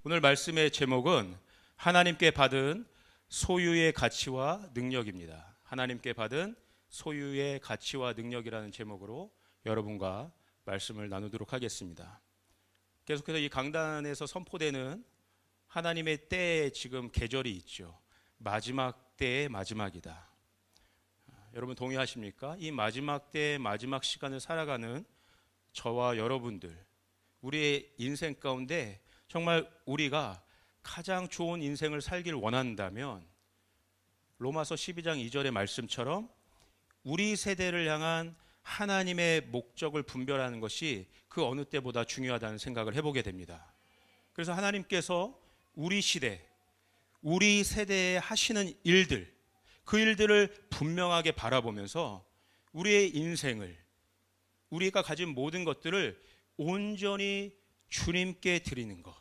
오늘 말씀의 제목은 하나님께 받은 소유의 가치와 능력입니다. 하나님께 받은 소유의 가치와 능력이라는 제목으로 여러분과 말씀을 나누도록 하겠습니다. 계속해서 이 강단에서 선포되는 하나님의 때에 지금 계절이 있죠. 마지막 때의 마지막이다. 여러분 동의하십니까? 이 마지막 때의 마지막 시간을 살아가는 저와 여러분들, 우리의 인생 가운데 정말 우리가 가장 좋은 인생을 살길 원한다면 로마서 12장 2절의 말씀처럼 우리 세대를 향한 하나님의 목적을 분별하는 것이 그 어느 때보다 중요하다는 생각을 해보게 됩니다. 그래서 하나님께서 우리 시대, 우리 세대에 하시는 일들, 그 일들을 분명하게 바라보면서 우리의 인생을, 우리가 가진 모든 것들을 온전히 주님께 드리는 것,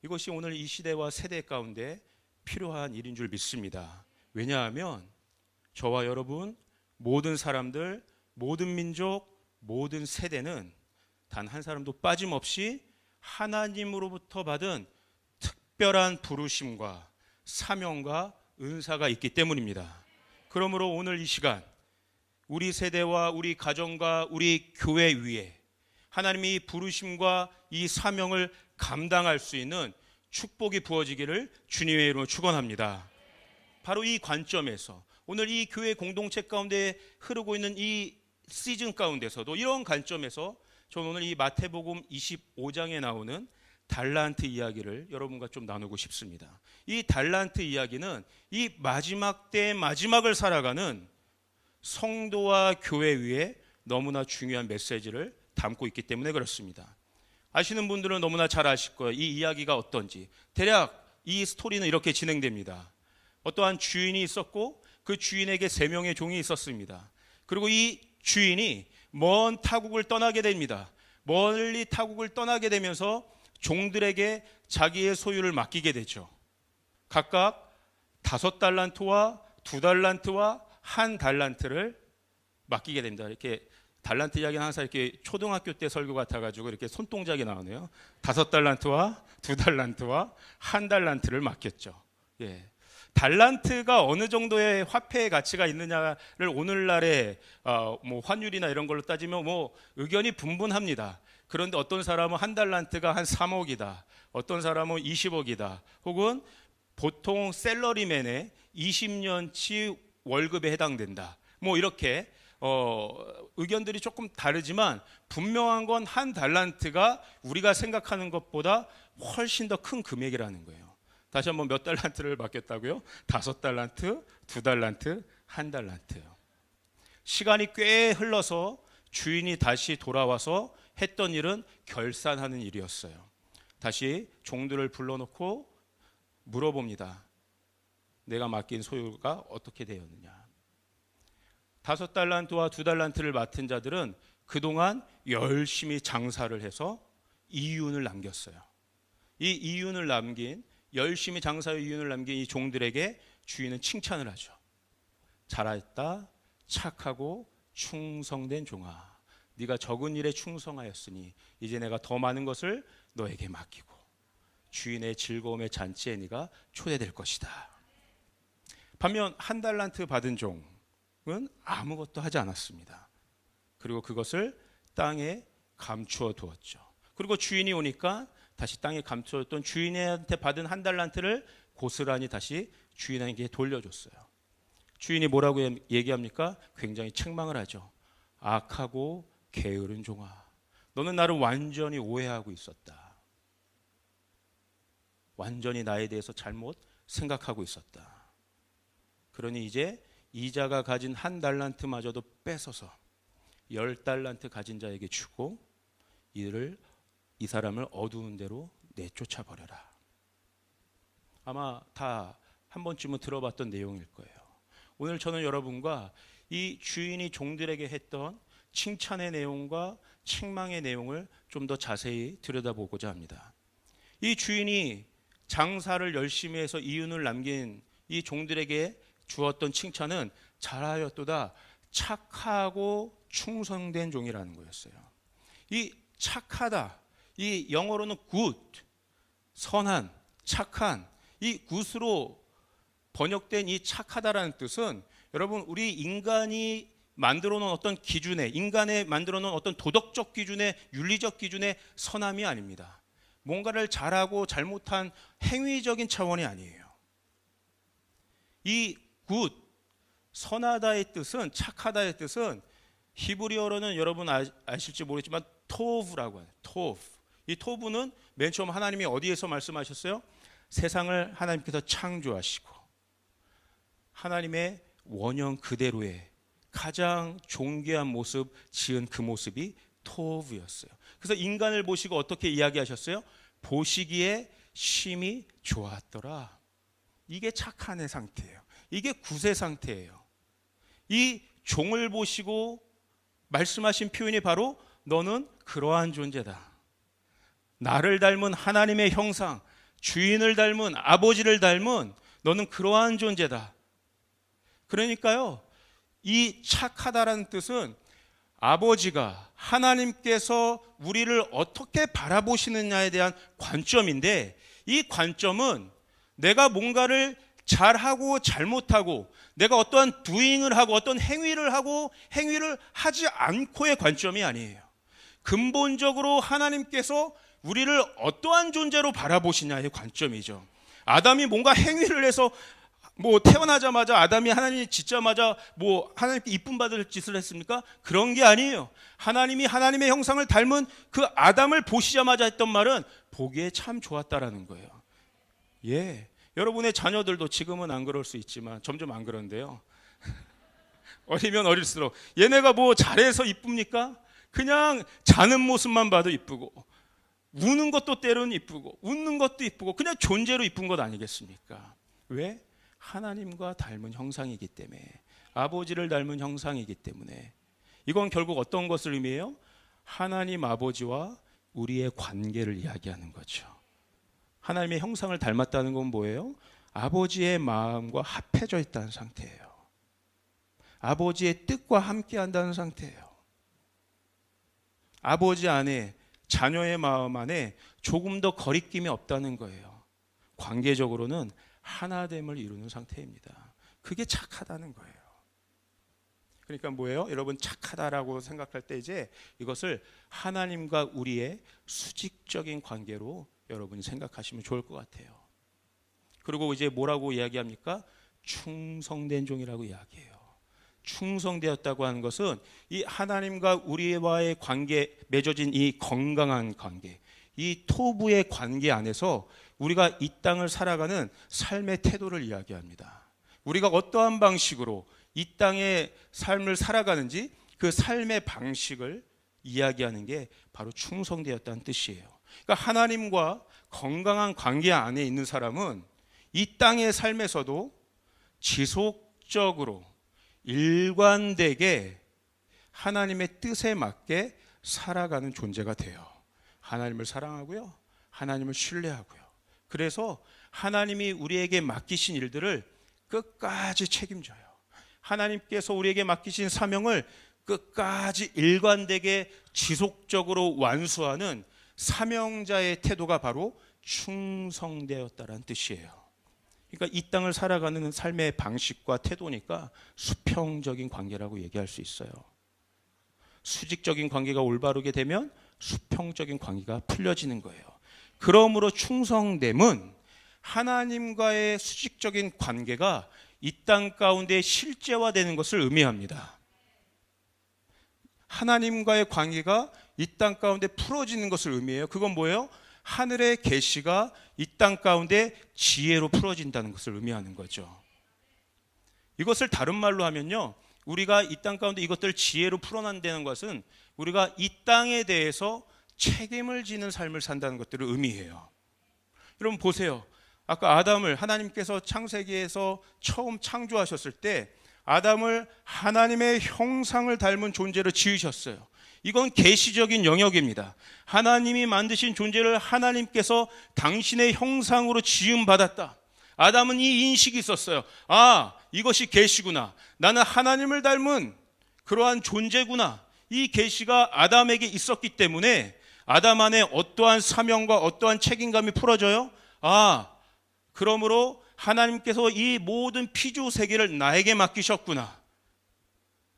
이것이 오늘 이 시대와 세대 가운데 필요한 일인 줄 믿습니다. 왜냐하면 저와 여러분, 모든 사람들, 모든 민족, 모든 세대는 단 한 사람도 빠짐없이 하나님으로부터 받은 특별한 부르심과 사명과 은사가 있기 때문입니다. 그러므로 오늘 이 시간 우리 세대와 우리 가정과 우리 교회 위에 하나님이 부르심과 이 사명을 감당할 수 있는 축복이 부어지기를 주님의 이름으로 축원합니다. 바로 이 관점에서 오늘 이 교회 공동체 가운데 흐르고 있는 이 시즌 가운데서도 이런 관점에서 저는 오늘 이 마태복음 25장에 나오는 달란트 이야기를 여러분과 좀 나누고 싶습니다. 이 달란트 이야기는 이 마지막 때의 마지막을 살아가는 성도와 교회 위에 너무나 중요한 메시지를 담고 있기 때문에 그렇습니다. 아시는 분들은 너무나 잘 아실 거예요. 이 이야기가 어떤지. 대략 이 스토리는 이렇게 진행됩니다. 어떠한 주인이 있었고 그 주인에게 3명의 종이 있었습니다. 그리고 이 주인이 먼 타국을 떠나게 됩니다. 멀리 타국을 떠나게 되면서 종들에게 자기의 소유를 맡기게 되죠. 각각 5달란트와 2달란트와 1달란트를 맡기게 됩니다. 이렇게 달란트 이야기는 항상 이렇게 초등학교 때 설교 같아가지고 이렇게 손동작이 나오네요. 5달란트와 2달란트와 1달란트를 맡겼죠. 예. 달란트가 어느 정도의 화폐의 가치가 있느냐를 오늘날의 환율이나 이런 걸로 따지면 의견이 분분합니다. 그런데 어떤 사람은 1달란트가 한 3억이다. 어떤 사람은 20억이다. 혹은 보통 셀러리맨의 20년치 월급에 해당된다. 이렇게 의견들이 조금 다르지만 분명한 건 1달란트가 우리가 생각하는 것보다 훨씬 더 큰 금액이라는 거예요. 다시 한번 몇 달란트를 맡겼다고요? 5달란트, 2달란트, 1달란트. 시간이 꽤 흘러서 주인이 다시 돌아와서 했던 일은 결산하는 일이었어요. 다시 종들을 불러놓고 물어봅니다. 내가 맡긴 소유가 어떻게 되었느냐. 5달란트와 2달란트를 맡은 자들은 그동안 열심히 장사를 해서 이윤을 남겼어요. 이 이윤을 남긴, 열심히 장사의 이윤을 남긴 이 종들에게 주인은 칭찬을 하죠. 잘했다, 착하고 충성된 종아. 네가 적은 일에 충성하였으니 이제 내가 더 많은 것을 너에게 맡기고 주인의 즐거움의 잔치에 네가 초대될 것이다. 반면 1달란트 받은 종은 아무것도 하지 않았습니다. 그리고 그것을 땅에 감추어 두었죠. 그리고 주인이 오니까 다시 땅에 감추었던 주인한테 받은 1달란트를 고스란히 다시 주인에게 돌려줬어요. 주인이 뭐라고 얘기합니까? 굉장히 책망을 하죠. 악하고 게으른 종아, 너는 나를 완전히 오해하고 있었다. 완전히 나에 대해서 잘못 생각하고 있었다. 그러니 이제 이자가 가진 1달란트마저도 뺏어서 10달란트 가진 자에게 주고 이 사람을 어두운 데로 내쫓아 버려라. 아마 다 한 번쯤은 들어봤던 내용일 거예요. 오늘 저는 여러분과 이 주인이 종들에게 했던 칭찬의 내용과 책망의 내용을 좀 더 자세히 들여다보고자 합니다. 이 주인이 장사를 열심히 해서 이윤을 남긴 이 종들에게 주었던 칭찬은 잘하였도다, 착하고 충성된 종이라는 거였어요. 이 착하다, 이 영어로는 good, 선한, 착한, 이 굿으로 번역된 이 착하다라는 뜻은 여러분 우리 인간이 만들어 놓은 어떤 기준에, 인간에 만들어 놓은 어떤 도덕적 기준에, 윤리적 기준의 선함이 아닙니다. 뭔가를 잘하고 잘못한 행위적인 차원이 아니에요. 이 굿, 선하다의 뜻은, 착하다의 뜻은 히브리어로는 여러분 아실지 모르겠지만 토브라고 해요. 토브. 이 토브는 맨 처음 하나님이 어디에서 말씀하셨어요? 세상을 하나님께서 창조하시고 하나님의 원형 그대로의 가장 존귀한 모습 지은 그 모습이 토브였어요. 그래서 인간을 보시고 어떻게 이야기하셨어요? 보시기에 심히 좋았더라. 이게 착한 의 상태예요. 이게 굿의 상태예요. 이 종을 보시고 말씀하신 표현이 바로 너는 그러한 존재다. 나를 닮은 하나님의 형상, 주인을 닮은, 아버지를 닮은 너는 그러한 존재다. 그러니까요, 이 착하다라는 뜻은 아버지가, 하나님께서 우리를 어떻게 바라보시느냐에 대한 관점인데, 이 관점은 내가 뭔가를 잘하고 잘못하고, 내가 어떠한 doing을 하고 어떤 행위를 하고 행위를 하지 않고의 관점이 아니에요. 근본적으로 하나님께서 우리를 어떠한 존재로 바라보시냐의 관점이죠. 아담이 뭔가 행위를 해서 태어나자마자 아담이 하나님이 짓자마자 하나님께 이쁨 받을 짓을 했습니까? 그런 게 아니에요. 하나님이 하나님의 형상을 닮은 그 아담을 보시자마자 했던 말은 보기에 참 좋았다라는 거예요. 예. 여러분의 자녀들도 지금은 안 그럴 수 있지만 점점 안 그런데요. 어리면 어릴수록 얘네가 잘해서 이쁩니까? 그냥 자는 모습만 봐도 이쁘고, 우는 것도 때로는 이쁘고, 웃는 것도 이쁘고, 그냥 존재로 이쁜 것 아니겠습니까? 왜? 하나님과 닮은 형상이기 때문에, 아버지를 닮은 형상이기 때문에. 이건 결국 어떤 것을 의미해요? 하나님 아버지와 우리의 관계를 이야기하는 거죠. 하나님의 형상을 닮았다는 건 뭐예요? 아버지의 마음과 합해져 있다는 상태예요. 아버지의 뜻과 함께 한다는 상태예요. 아버지 안에, 자녀의 마음 안에 조금 더 거리낌이 없다는 거예요. 관계적으로는 하나됨을 이루는 상태입니다. 그게 착하다는 거예요. 그러니까 뭐예요? 여러분, 착하다라고 생각할 때 이제 이것을 하나님과 우리의 수직적인 관계로 여러분이 생각하시면 좋을 것 같아요. 그리고 이제 뭐라고 이야기합니까? 충성된 종이라고 이야기해요. 충성되었다고 하는 것은 이 하나님과 우리와의 관계, 맺어진 이 건강한 관계, 이 토부의 관계 안에서 우리가 이 땅을 살아가는 삶의 태도를 이야기합니다. 우리가 어떠한 방식으로 이 땅의 삶을 살아가는지 그 삶의 방식을 이야기하는 게 바로 충성되었다는 뜻이에요. 그러니까 하나님과 건강한 관계 안에 있는 사람은 이 땅의 삶에서도 지속적으로 일관되게 하나님의 뜻에 맞게 살아가는 존재가 돼요. 하나님을 사랑하고요, 하나님을 신뢰하고요. 그래서 하나님이 우리에게 맡기신 일들을 끝까지 책임져요. 하나님께서 우리에게 맡기신 사명을 끝까지 일관되게 지속적으로 완수하는 사명자의 태도가 바로 충성되었다라는 뜻이에요. 그러니까 이 땅을 살아가는 삶의 방식과 태도니까 수평적인 관계라고 얘기할 수 있어요. 수직적인 관계가 올바르게 되면 수평적인 관계가 풀려지는 거예요. 그러므로 충성됨은 하나님과의 수직적인 관계가 이 땅 가운데 실제화되는 것을 의미합니다. 하나님과의 관계가 이 땅 가운데 풀어지는 것을 의미해요. 그건 뭐예요? 하늘의 계시가 이 땅 가운데 지혜로 풀어진다는 것을 의미하는 거죠. 이것을 다른 말로 하면요, 우리가 이 땅 가운데 이것들을 지혜로 풀어낸다는 것은 우리가 이 땅에 대해서 책임을 지는 삶을 산다는 것들을 의미해요. 여러분 보세요. 아까 아담을 하나님께서 창세기에서 처음 창조하셨을 때 아담을 하나님의 형상을 닮은 존재로 지으셨어요. 이건 계시적인 영역입니다. 하나님이 만드신 존재를 하나님께서 당신의 형상으로 지음받았다. 아담은 이 인식이 있었어요. 아, 이것이 계시구나. 나는 하나님을 닮은 그러한 존재구나. 이 계시가 아담에게 있었기 때문에 아담 안에 어떠한 사명과 어떠한 책임감이 풀어져요? 그러므로 하나님께서 이 모든 피조 세계를 나에게 맡기셨구나.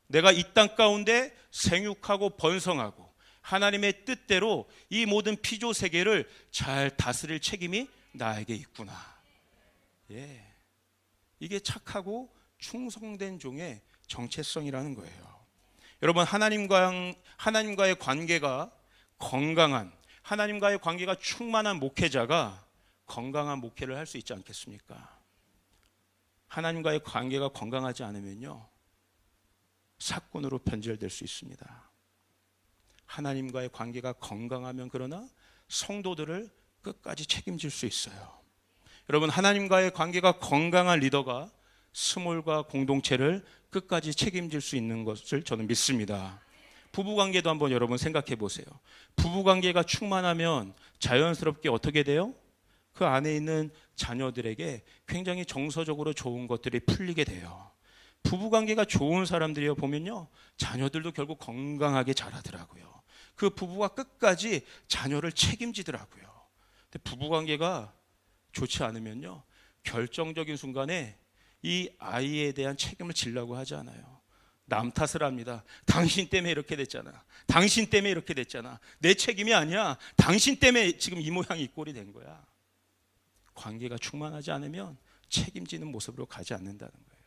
내가 이 땅 가운데 생육하고 번성하고 하나님의 뜻대로 이 모든 피조 세계를 잘 다스릴 책임이 나에게 있구나. 이게 착하고 충성된 종의 정체성이라는 거예요. 여러분, 하나님과의 관계가 건강한, 하나님과의 관계가 충만한 목회자가 건강한 목회를 할 수 있지 않겠습니까? 하나님과의 관계가 건강하지 않으면요, 사건으로 변질될 수 있습니다. 하나님과의 관계가 건강하면 그러나 성도들을 끝까지 책임질 수 있어요. 여러분, 하나님과의 관계가 건강한 리더가 스몰과 공동체를 끝까지 책임질 수 있는 것을 저는 믿습니다. 부부관계도 한번 여러분 생각해 보세요. 부부관계가 충만하면 자연스럽게 어떻게 돼요? 그 안에 있는 자녀들에게 굉장히 정서적으로 좋은 것들이 풀리게 돼요. 부부관계가 좋은 사람들이요 보면요, 자녀들도 결국 건강하게 자라더라고요. 그 부부가 끝까지 자녀를 책임지더라고요. 근데 부부관계가 좋지 않으면요, 결정적인 순간에 이 아이에 대한 책임을 지려고 하지 않아요. 남 탓을 합니다. 당신 때문에 이렇게 됐잖아. 당신 때문에 이렇게 됐잖아. 내 책임이 아니야. 당신 때문에 지금 이 모양이 이 꼴이 된 거야. 관계가 충만하지 않으면 책임지는 모습으로 가지 않는다는 거예요.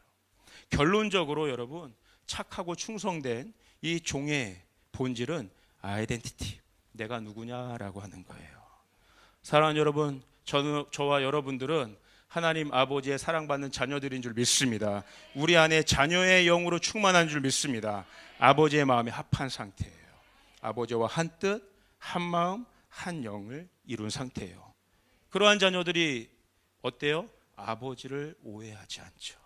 결론적으로 여러분, 착하고 충성된 이 종의 본질은 아이덴티티, 내가 누구냐라고 하는 거예요. 사랑하는 여러분, 저와 여러분들은 하나님 아버지의 사랑받는 자녀들인 줄 믿습니다. 우리 안에 자녀의 영으로 충만한 줄 믿습니다. 아버지의 마음에 합한 상태예요. 아버지와 한 뜻, 한 마음, 한 영을 이룬 상태예요. 그러한 자녀들이 어때요? 아버지를 오해하지 않죠.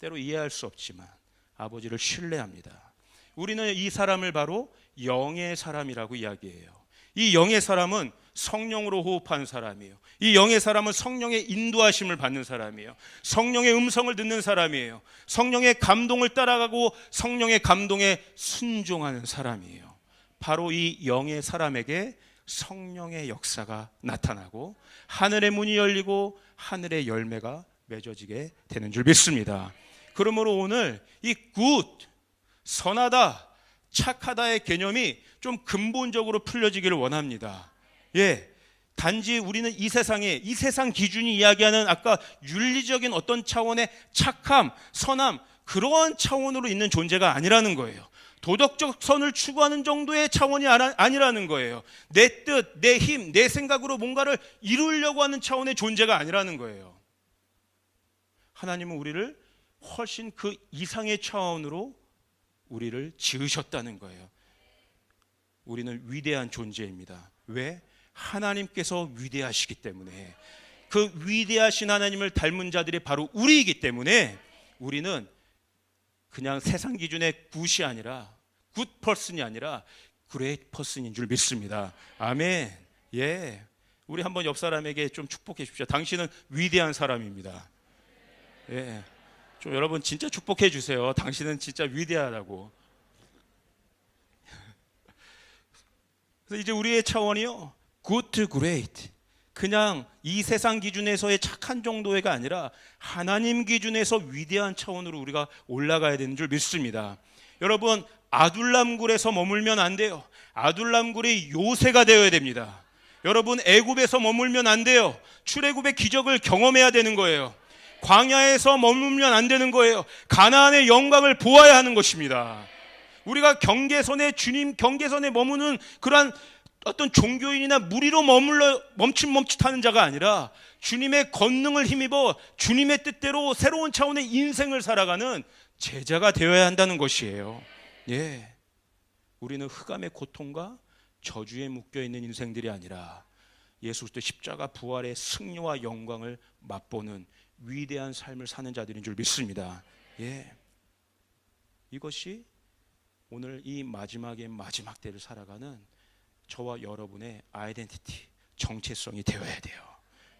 때로 이해할 수 없지만 아버지를 신뢰합니다. 우리는 이 사람을 바로 영의 사람이라고 이야기해요. 이 영의 사람은 성령으로 호흡하는 사람이에요. 이 영의 사람은 성령의 인도하심을 받는 사람이에요. 성령의 음성을 듣는 사람이에요. 성령의 감동을 따라가고 성령의 감동에 순종하는 사람이에요. 바로 이 영의 사람에게 성령의 역사가 나타나고 하늘의 문이 열리고 하늘의 열매가 맺어지게 되는 줄 믿습니다. 그러므로 오늘 이 굿, 선하다, 착하다의 개념이 좀 근본적으로 풀려지기를 원합니다. 단지 우리는 이 세상 기준이 이야기하는 아까 윤리적인 어떤 차원의 착함, 선함, 그러한 차원으로 있는 존재가 아니라는 거예요. 도덕적 선을 추구하는 정도의 차원이 아니라는 거예요. 내 뜻, 내 힘, 내 생각으로 뭔가를 이루려고 하는 차원의 존재가 아니라는 거예요. 하나님은 우리를 훨씬 그 이상의 차원으로 우리를 지으셨다는 거예요. 우리는 위대한 존재입니다. 왜? 하나님께서 위대하시기 때문에, 그 위대하신 하나님을 닮은 자들이 바로 우리이기 때문에 우리는 그냥 세상 기준의 굿이 아니라, 굿 퍼슨이 아니라 그레이트 퍼슨인 줄 믿습니다. 아멘. 우리 한번 옆 사람에게 좀 축복해 주십시오. 당신은 위대한 사람입니다. 좀 여러분 진짜 축복해 주세요. 당신은 진짜 위대하다고. 그래서 이제 우리의 차원이요, good to great. 그냥 이 세상 기준에서의 착한 정도가 아니라 하나님 기준에서 위대한 차원으로 우리가 올라가야 되는 줄 믿습니다. 여러분, 아둘람굴에서 머물면 안 돼요. 아둘람굴이 요새가 되어야 됩니다. 여러분, 애굽에서 머물면 안 돼요. 출애굽의 기적을 경험해야 되는 거예요. 광야에서 머물면 안 되는 거예요. 가나안의 영광을 보아야 하는 것입니다. 우리가 경계선에, 주님 경계선에 머무는 그러한 어떤 종교인이나 무리로 머물러 멈칫멈칫하는 자가 아니라 주님의 권능을 힘입어 주님의 뜻대로 새로운 차원의 인생을 살아가는 제자가 되어야 한다는 것이에요. 우리는 흑암의 고통과 저주에 묶여있는 인생들이 아니라 예수 그리스도 십자가 부활의 승리와 영광을 맛보는 위대한 삶을 사는 자들인 줄 믿습니다. 이것이 오늘 이 마지막의 마지막 때를 살아가는 저와 여러분의 아이덴티티, 정체성이 되어야 돼요.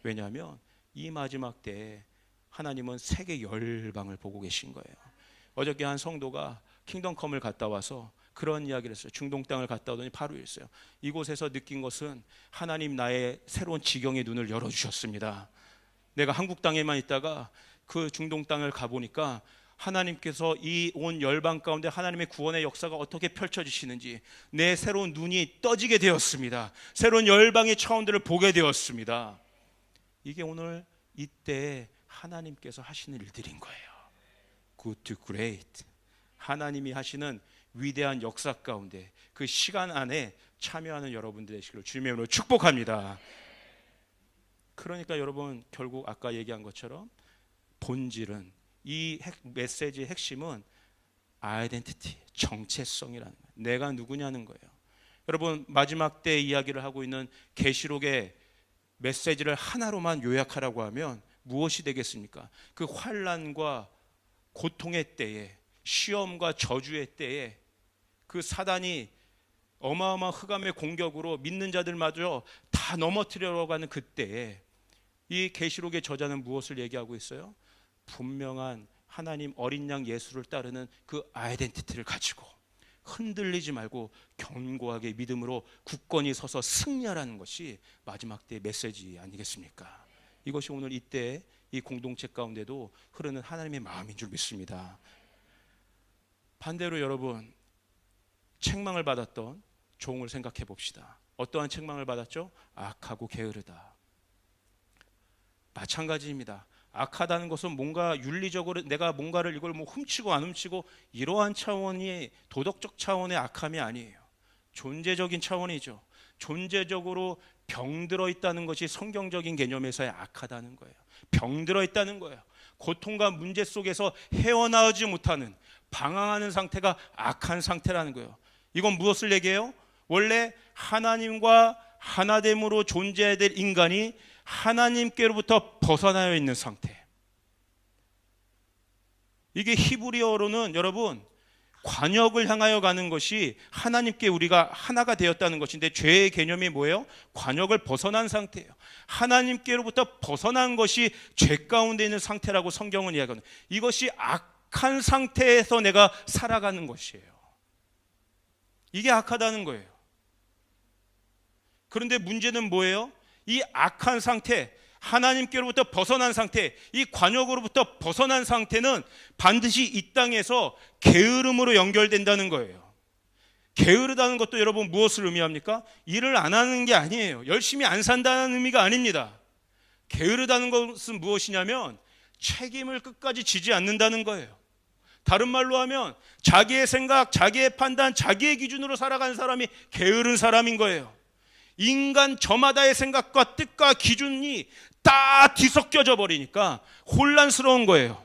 왜냐하면 이 마지막 때에 하나님은 세계 열방을 보고 계신 거예요. 어저께 한 성도가 킹덤컴을 갔다 와서 그런 이야기를 했어요. 중동 땅을 갔다 오더니 바로 이랬어요. 이곳에서 느낀 것은 하나님 나의 새로운 지경의 눈을 열어주셨습니다. 내가 한국 땅에만 있다가 그 중동 땅을 가보니까 하나님께서 이 온 열방 가운데 하나님의 구원의 역사가 어떻게 펼쳐지시는지 내 새로운 눈이 떠지게 되었습니다. 새로운 열방의 차원들을 보게 되었습니다. 이게 오늘 이때 하나님께서 하시는 일들인 거예요. Good to great. 하나님이 하시는 위대한 역사 가운데 그 시간 안에 참여하는 여러분들 되시기를 주님의 이름으로 축복합니다. 그러니까 여러분, 결국 아까 얘기한 것처럼 본질은, 이 메시지의 핵심은 아이덴티티, 정체성이라는 거예요. 내가 누구냐는 거예요. 여러분, 마지막 때 이야기를 하고 있는 계시록의 메시지를 하나로만 요약하라고 하면 무엇이 되겠습니까? 그 환난과 고통의 때에, 시험과 저주의 때에 그 사단이 어마어마한 흑암의 공격으로 믿는 자들마저 다 넘어뜨리려고 하는 그때에 이 계시록의 저자는 무엇을 얘기하고 있어요? 분명한 하나님 어린 양 예수를 따르는 그 아이덴티티를 가지고 흔들리지 말고 견고하게 믿음으로 굳건히 서서 승리하라는 것이 마지막 때의 메시지 아니겠습니까? 이것이 오늘 이때 이 공동체 가운데도 흐르는 하나님의 마음인 줄 믿습니다. 반대로 여러분, 책망을 받았던 종을 생각해 봅시다. 어떠한 책망을 받았죠? 악하고 게으르다. 마찬가지입니다. 악하다는 것은 뭔가 윤리적으로 내가 뭔가를 이걸 뭐 훔치고 안 훔치고 이러한 차원이 도덕적 차원의 악함이 아니에요. 존재적인 차원이죠. 존재적으로 병들어 있다는 것이 성경적인 개념에서의 악하다는 거예요. 병들어 있다는 거예요. 고통과 문제 속에서 헤어나오지 못하는, 방황하는 상태가 악한 상태라는 거예요. 이건 무엇을 얘기해요? 원래 하나님과 하나됨으로 존재해야 될 인간이 하나님께로부터 벗어나여 있는 상태. 이게 히브리어로는 여러분 관역을 향하여 가는 것이 하나님께 우리가 하나가 되었다는 것인데, 죄의 개념이 뭐예요? 관역을 벗어난 상태예요. 하나님께로부터 벗어난 것이 죄 가운데 있는 상태라고 성경은 이야기하는, 이것이 악한 상태에서 내가 살아가는 것이에요. 이게 악하다는 거예요. 그런데 문제는 뭐예요? 이 악한 상태, 하나님께로부터 벗어난 상태, 이 관역으로부터 벗어난 상태는 반드시 이 땅에서 게으름으로 연결된다는 거예요. 게으르다는 것도 여러분 무엇을 의미합니까? 일을 안 하는 게 아니에요. 열심히 안 산다는 의미가 아닙니다. 게으르다는 것은 무엇이냐면 책임을 끝까지 지지 않는다는 거예요. 다른 말로 하면 자기의 생각, 자기의 판단, 자기의 기준으로 살아가는 사람이 게으른 사람인 거예요. 인간 저마다의 생각과 뜻과 기준이 다 뒤섞여져 버리니까 혼란스러운 거예요.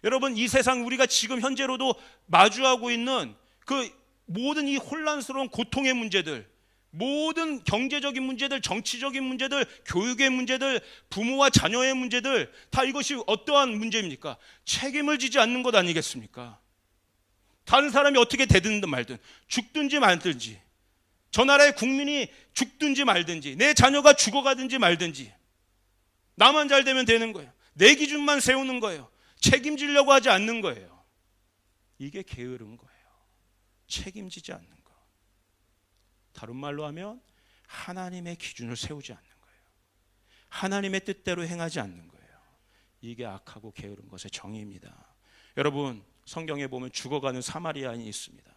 여러분, 이 세상 우리가 지금 현재로도 마주하고 있는 그 모든 이 혼란스러운 고통의 문제들, 모든 경제적인 문제들, 정치적인 문제들, 교육의 문제들, 부모와 자녀의 문제들, 다 이것이 어떠한 문제입니까? 책임을 지지 않는 것 아니겠습니까? 다른 사람이 어떻게 되든 말든, 죽든지 말든지, 저 나라의 국민이 죽든지 말든지, 내 자녀가 죽어가든지 말든지, 나만 잘 되면 되는 거예요. 내 기준만 세우는 거예요. 책임지려고 하지 않는 거예요. 이게 게으른 거예요. 책임지지 않는 거. 다른 말로 하면 하나님의 기준을 세우지 않는 거예요. 하나님의 뜻대로 행하지 않는 거예요. 이게 악하고 게으른 것의 정의입니다. 여러분, 성경에 보면 죽어가는 사마리아인이 있습니다.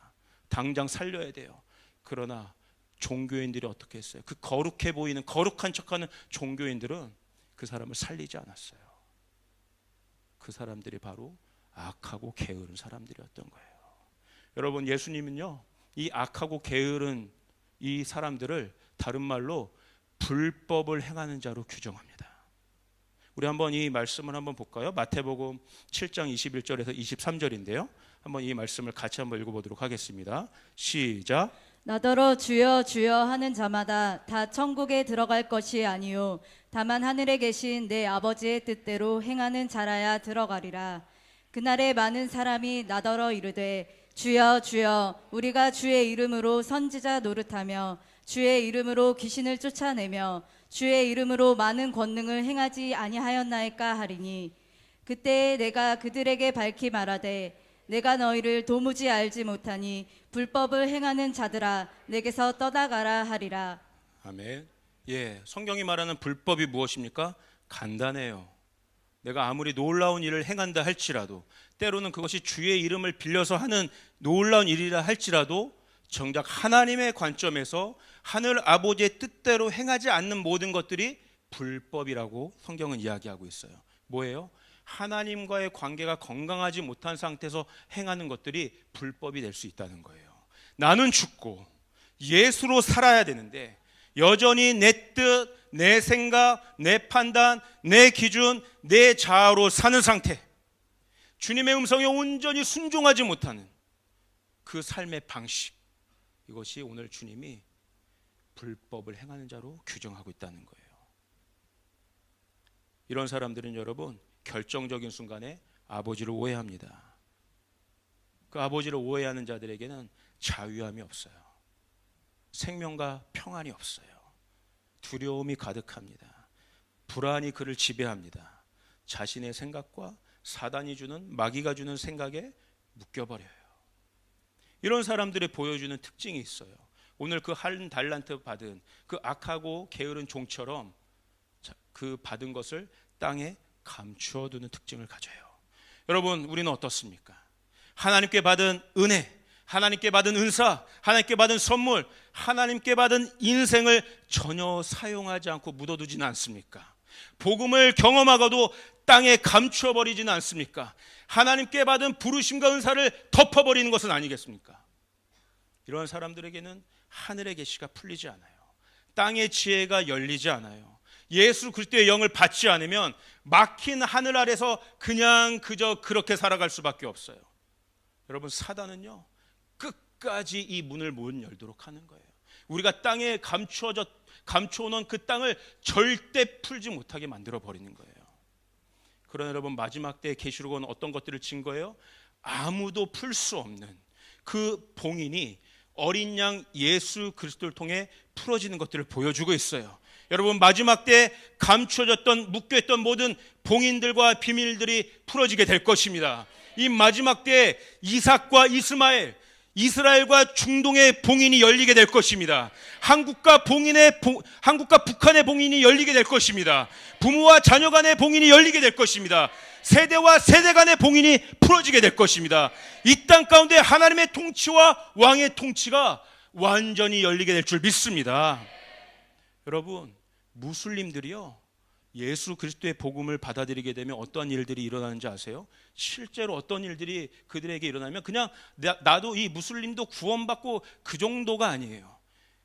당장 살려야 돼요. 그러나 종교인들이 어떻게 했어요? 그 거룩해 보이는, 거룩한 척하는 종교인들은 그 사람을 살리지 않았어요. 그 사람들이 바로 악하고 게으른 사람들이었던 거예요. 여러분, 예수님은요, 이 악하고 게으른 이 사람들을 다른 말로 불법을 행하는 자로 규정합니다. 우리 한번 이 말씀을 한번 볼까요? 마태복음 7장 21절에서 23절인데요. 한번 이 말씀을 같이 한번 읽어보도록 하겠습니다. 시작. 나더러 주여 주여 하는 자마다 다 천국에 들어갈 것이 아니요 다만 하늘에 계신 내 아버지의 뜻대로 행하는 자라야 들어가리라. 그날에 많은 사람이 나더러 이르되 주여 주여 우리가 주의 이름으로 선지자 노릇하며 주의 이름으로 귀신을 쫓아내며 주의 이름으로 많은 권능을 행하지 아니하였나이까 하리니, 그때에 내가 그들에게 밝히 말하되 내가 너희를 도무지 알지 못하니 불법을 행하는 자들아 내게서 떠나가라 하리라. 아멘. 예, 성경이 말하는 불법이 무엇입니까? 간단해요. 내가 아무리 놀라운 일을 행한다 할지라도, 때로는 그것이 주의 이름을 빌려서 하는 놀라운 일이라 할지라도 정작 하나님의 관점에서 하늘 아버지의 뜻대로 행하지 않는 모든 것들이 불법이라고 성경은 이야기하고 있어요. 뭐예요? 하나님과의 관계가 건강하지 못한 상태에서 행하는 것들이 불법이 될 수 있다는 거예요. 나는 죽고 예수로 살아야 되는데 여전히 내 뜻, 내 생각, 내 판단, 내 기준, 내 자아로 사는 상태, 주님의 음성에 온전히 순종하지 못하는 그 삶의 방식, 이것이 오늘 주님이 불법을 행하는 자로 규정하고 있다는 거예요. 이런 사람들은 여러분 결정적인 순간에 아버지를 오해합니다. 그 아버지를 오해하는 자들에게는 자유함이 없어요. 생명과 평안이 없어요. 두려움이 가득합니다. 불안이 그를 지배합니다. 자신의 생각과 사단이 주는, 마귀가 주는 생각에 묶여버려요. 이런 사람들이 보여주는 특징이 있어요. 오늘 그 한 달란트 받은 그 악하고 게으른 종처럼 그 받은 것을 땅에 감추어 두는 특징을 가져요. 여러분, 우리는 어떻습니까? 하나님께 받은 은혜, 하나님께 받은 은사, 하나님께 받은 선물, 하나님께 받은 인생을 전혀 사용하지 않고 묻어두지는 않습니까? 복음을 경험하고도 땅에 감추어버리지는 않습니까? 하나님께 받은 부르심과 은사를 덮어버리는 것은 아니겠습니까? 이런 사람들에게는 하늘의 계시가 풀리지 않아요. 땅의 지혜가 열리지 않아요. 예수 그리스도의 영을 받지 않으면 막힌 하늘 아래서 그냥 그저 그렇게 살아갈 수밖에 없어요. 여러분, 사단은요 끝까지 이 문을 못 열도록 하는 거예요. 우리가 땅에 감추어놓은 그 땅을 절대 풀지 못하게 만들어 버리는 거예요. 그러나 여러분, 마지막 때의 계시록은 어떤 것들을 진 거예요? 아무도 풀 수 없는 그 봉인이 어린 양 예수 그리스도를 통해 풀어지는 것들을 보여주고 있어요. 여러분, 마지막 때 감추어졌던, 묶여있던 모든 봉인들과 비밀들이 풀어지게 될 것입니다. 이 마지막 때 이삭과 이스마엘, 이스라엘과 중동의 봉인이 열리게 될 것입니다. 한국과 북한의 봉인이 열리게 될 것입니다. 부모와 자녀 간의 봉인이 열리게 될 것입니다. 세대와 세대 간의 봉인이 풀어지게 될 것입니다. 이 땅 가운데 하나님의 통치와 왕의 통치가 완전히 열리게 될 줄 믿습니다. 여러분, 무슬림들이요 예수 그리스도의 복음을 받아들이게 되면 어떤 일들이 일어나는지 아세요? 실제로 어떤 일들이 그들에게 일어나면 그냥 나도 이 무슬림도 구원받고 그 정도가 아니에요.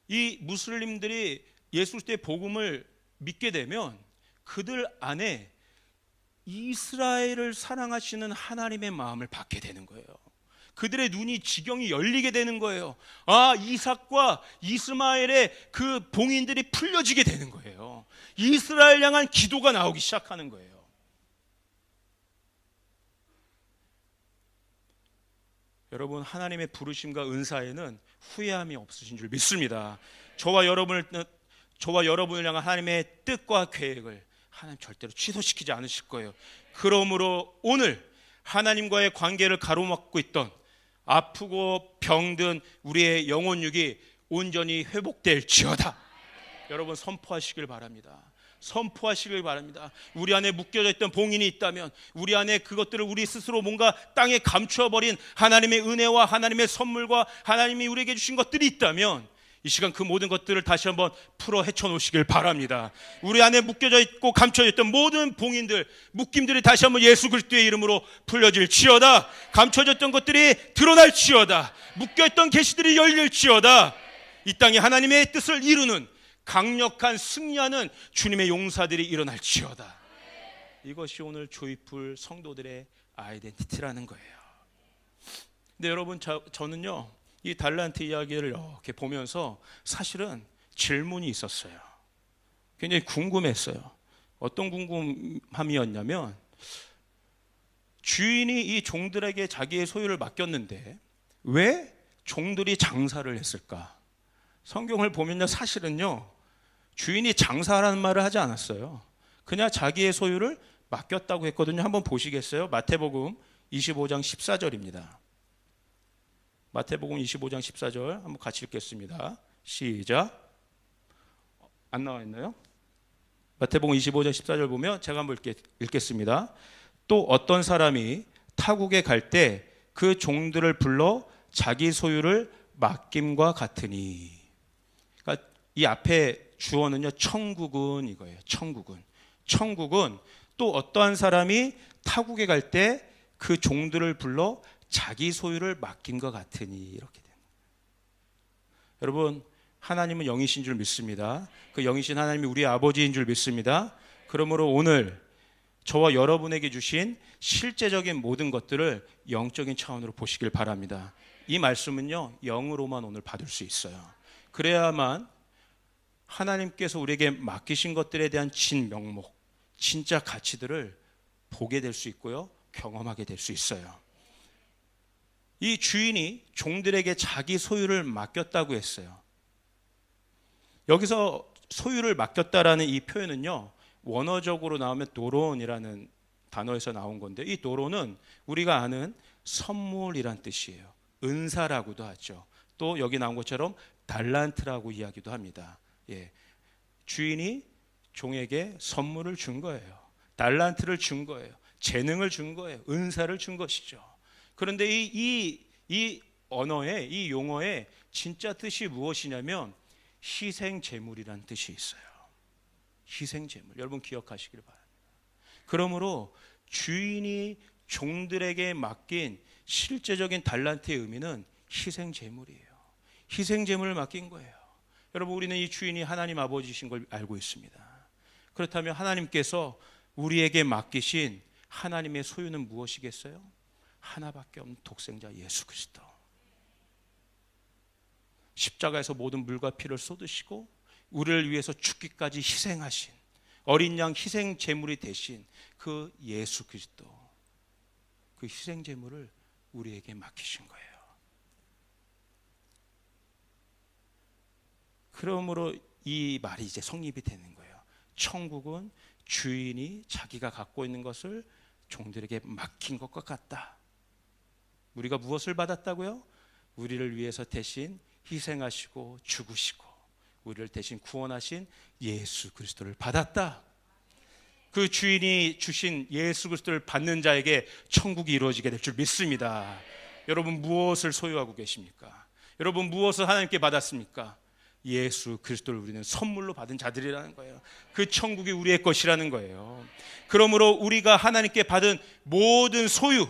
이 무슬림들이 예수 그리스도의 복음을 믿게 되면 그들 안에 이스라엘을 사랑하시는 하나님의 마음을 받게 되는 거예요. 그들의 눈이, 지경이 열리게 되는 거예요. 아, 이삭과 이스마엘의 그 봉인들이 풀려지게 되는 거예요. 이스라엘 향한 기도가 나오기 시작하는 거예요. 여러분, 하나님의 부르심과 은사에는 후회함이 없으신 줄 믿습니다. 저와 여러분을 향한 하나님의 뜻과 계획을 하나님 절대로 취소시키지 않으실 거예요. 그러므로 오늘 하나님과의 관계를 가로막고 있던 아프고 병든 우리의 영혼육이 온전히 회복될지어다. 여러분, 선포하시길 바랍니다. 선포하시길 바랍니다. 우리 안에 묶여져 있던 봉인이 있다면, 우리 안에 그것들을 우리 스스로 뭔가 땅에 감추어버린 하나님의 은혜와 하나님의 선물과 하나님이 우리에게 주신 것들이 있다면 이 시간 그 모든 것들을 다시 한번 풀어 헤쳐놓으시길 바랍니다. 우리 안에 묶여져 있고 감춰져 있던 모든 봉인들, 묶임들이 다시 한번 예수 그리스도의 이름으로 풀려질지어다. 감춰졌던 것들이 드러날지어다. 묶여있던 계시들이 열릴지어다. 이 땅에 하나님의 뜻을 이루는 강력한 승리하는 주님의 용사들이 일어날지어다. 이것이 오늘 조이풀 성도들의 아이덴티티라는 거예요. 근데 여러분, 저는요 이 달란트 이야기를 이렇게 보면서 사실은 질문이 있었어요. 굉장히 궁금했어요. 어떤 궁금함이었냐면, 주인이 이 종들에게 자기의 소유를 맡겼는데 왜 종들이 장사를 했을까? 성경을 보면요, 사실은요 주인이 장사라는 말을 하지 않았어요. 그냥 자기의 소유를 맡겼다고 했거든요. 한번 보시겠어요? 마태복음 25장 14절입니다. 마태복음 25장 14절 한번 같이 읽겠습니다. 시작. 안 나와 있나요? 마태복음 25장 14절 보면 제가 한번 읽겠습니다. 또 어떤 사람이 타국에 갈 때 그 종들을 불러 자기 소유를 맡김과 같으니. 그러니까 이 앞에 주어는요, 천국은 이거예요. 천국은 또 어떠한 사람이 타국에 갈 때 그 종들을 불러 자기 소유를 맡김과 같으니, 이렇게 됩니다. 여러분, 하나님은 영이신 줄 믿습니다. 그 영이신 하나님이 우리 아버지인 줄 믿습니다. 그러므로 오늘 저와 여러분에게 주신 실제적인 모든 것들을 영적인 차원으로 보시길 바랍니다. 이 말씀은요, 영으로만 오늘 받을 수 있어요. 그래야만 하나님께서 우리에게 맡기신 것들에 대한 진명목, 진짜 가치들을 보게 될 수 있고요, 경험하게 될 수 있어요. 이 주인이 종들에게 자기 소유를 맡겼다고 했어요. 여기서 소유를 맡겼다라는 이 표현은요, 원어적으로 나오면 도론이라는 단어에서 나온 건데, 이 도론은 우리가 아는 선물이란 뜻이에요. 은사라고도 하죠. 또 여기 나온 것처럼 달란트라고 이야기도 합니다. 예. 주인이 종에게 선물을 준 거예요. 달란트를 준 거예요. 재능을 준 거예요. 은사를 준 것이죠. 그런데 이 언어의, 이 용어의 진짜 뜻이 무엇이냐면 희생 제물이란 뜻이 있어요. 희생 제물. 여러분 기억하시길 바랍니다. 그러므로 주인이 종들에게 맡긴 실제적인 달란트의 의미는 희생 제물이에요. 희생 제물을 맡긴 거예요. 여러분, 우리는 이 주인이 하나님 아버지이신 걸 알고 있습니다. 그렇다면 하나님께서 우리에게 맡기신 하나님의 소유는 무엇이겠어요? 하나밖에 없는 독생자 예수 그리스도. 십자가에서 모든 물과 피를 쏟으시고 우리를 위해서 죽기까지 희생하신 어린 양 희생 제물이 되신 그 예수 그리스도, 그 희생 제물을 우리에게 맡기신 거예요. 그러므로 이 말이 이제 성립이 되는 거예요. 천국은 주인이 자기가 갖고 있는 것을 종들에게 맡긴 것과 같다. 우리가 무엇을 받았다고요? 우리를 위해서 대신 희생하시고 죽으시고 우리를 대신 구원하신 예수 그리스도를 받았다. 그 주인이 주신 예수 그리스도를 받는 자에게 천국이 이루어지게 될 줄 믿습니다. 여러분, 무엇을 소유하고 계십니까? 여러분, 무엇을 하나님께 받았습니까? 예수 그리스도를 우리는 선물로 받은 자들이라는 거예요. 그 천국이 우리의 것이라는 거예요. 그러므로 우리가 하나님께 받은 모든 소유,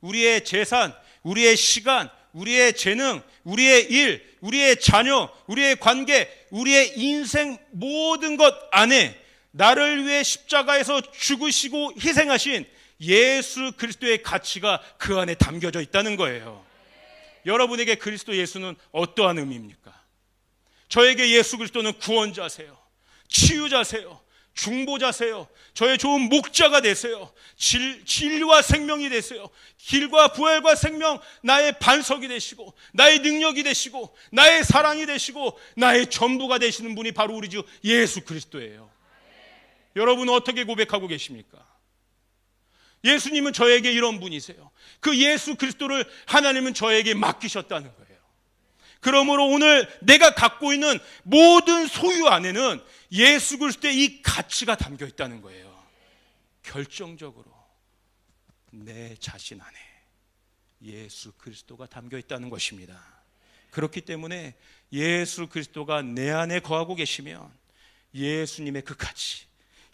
우리의 재산, 우리의 시간, 우리의 재능, 우리의 일, 우리의 자녀, 우리의 관계, 우리의 인생 모든 것 안에 나를 위해 십자가에서 죽으시고 희생하신 예수 그리스도의 가치가 그 안에 담겨져 있다는 거예요. 여러분에게 그리스도 예수는 어떠한 의미입니까? 저에게 예수 그리스도는 구원자세요, 치유자세요, 중보자세요, 저의 좋은 목자가 되세요, 진리와 생명이 되세요, 길과 부활과 생명, 나의 반석이 되시고 나의 능력이 되시고 나의 사랑이 되시고 나의 전부가 되시는 분이 바로 우리 주 예수 그리스도예요. 여러분은 어떻게 고백하고 계십니까? 예수님은 저에게 이런 분이세요. 그 예수 그리스도를 하나님은 저에게 맡기셨다는 거예요. 그러므로 오늘 내가 갖고 있는 모든 소유 안에는 예수 그리스도의 이 가치가 담겨 있다는 거예요. 결정적으로 내 자신 안에 예수 그리스도가 담겨 있다는 것입니다. 그렇기 때문에 예수 그리스도가 내 안에 거하고 계시면 예수님의 그 가치,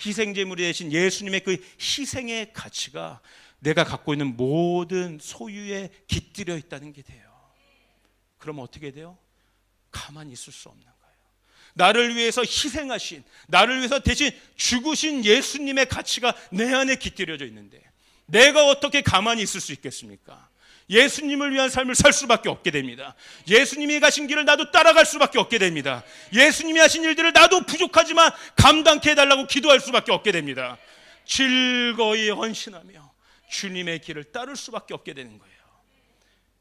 희생제물이 되신 예수님의 그 희생의 가치가 내가 갖고 있는 모든 소유에 깃들여 있다는 게 돼요. 그러면 어떻게 돼요? 가만히 있을 수 없는 거예요. 나를 위해서 희생하신, 나를 위해서 대신 죽으신 예수님의 가치가 내 안에 깃들여져 있는데 내가 어떻게 가만히 있을 수 있겠습니까? 예수님을 위한 삶을 살 수밖에 없게 됩니다. 예수님이 가신 길을 나도 따라갈 수밖에 없게 됩니다. 예수님이 하신 일들을 나도 부족하지만 감당케 해달라고 기도할 수밖에 없게 됩니다. 즐거이 헌신하며 주님의 길을 따를 수밖에 없게 되는 거예요.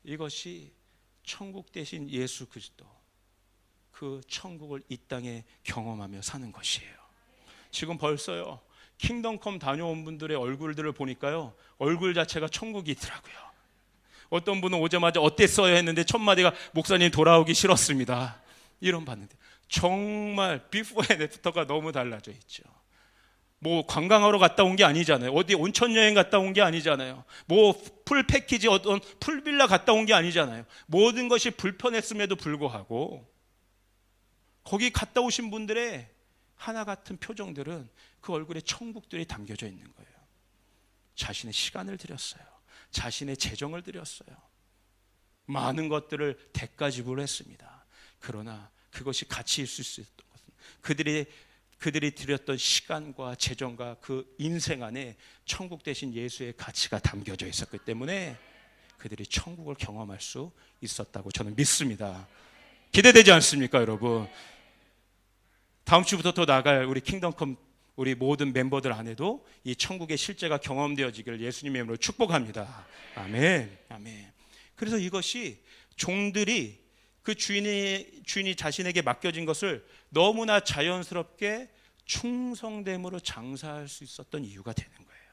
이것이 천국 대신 예수 그리스도, 그 천국을 이 땅에 경험하며 사는 것이에요. 지금 벌써요, 킹덤컴 다녀온 분들의 얼굴들을 보니까요, 얼굴 자체가 천국이더라고요. 어떤 분은 오자마자 어땠어요 했는데 첫 마디가 목사님 돌아오기 싫었습니다. 이런 봤는데 정말 비포 앤 애프터가 너무 달라져 있죠. 뭐 관광하러 갔다 온 게 아니잖아요. 어디 온천 여행 갔다 온 게 아니잖아요. 뭐 풀 패키지 어떤 풀빌라 갔다 온 게 아니잖아요. 모든 것이 불편했음에도 불구하고 거기 갔다 오신 분들의 하나 같은 표정들은 그 얼굴에 천국들이 담겨져 있는 거예요. 자신의 시간을 들였어요. 자신의 재정을 들였어요. 많은 것들을 대가 지불했습니다. 그러나 그것이 가치 있을 수 있었던 것은 그들이 들였던 시간과 재정과 그 인생 안에 천국 대신 예수의 가치가 담겨져 있었기 때문에 그들이 천국을 경험할 수 있었다고 저는 믿습니다. 기대되지 않습니까, 여러분? 다음 주부터 또 나갈 우리 킹덤컴 우리 모든 멤버들 안에도 이 천국의 실제가 경험되어지기를 예수님의 이름으로 축복합니다. 아멘. 아멘. 그래서 이것이 종들이 그 주인이 자신에게 맡겨진 것을 너무나 자연스럽게 충성됨으로 장사할 수 있었던 이유가 되는 거예요.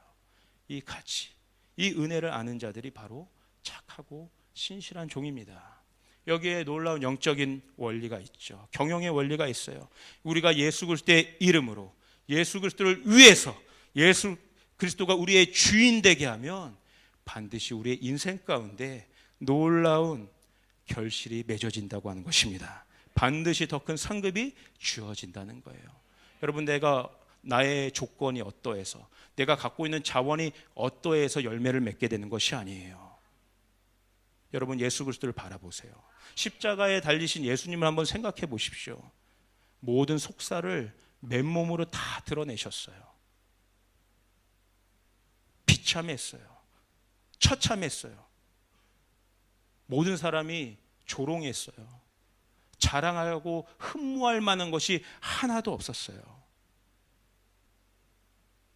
이 가치, 이 은혜를 아는 자들이 바로 착하고 신실한 종입니다. 여기에 놀라운 영적인 원리가 있죠. 경영의 원리가 있어요. 우리가 예수 그리스도의 이름으로 예수 그리스도를 위해서 예수 그리스도가 우리의 주인 되게 하면 반드시 우리의 인생 가운데 놀라운 결실이 맺어진다고 하는 것입니다. 반드시 더 큰 상급이 주어진다는 거예요. 여러분, 내가 나의 조건이 어떠해서 내가 갖고 있는 자원이 어떠해서 열매를 맺게 되는 것이 아니에요. 여러분, 예수 그리스도를 바라보세요. 십자가에 달리신 예수님을 한번 생각해 보십시오. 모든 속살을 맨몸으로 다 드러내셨어요. 비참했어요. 처참했어요. 모든 사람이 조롱했어요. 자랑하고 흠모할 만한 것이 하나도 없었어요.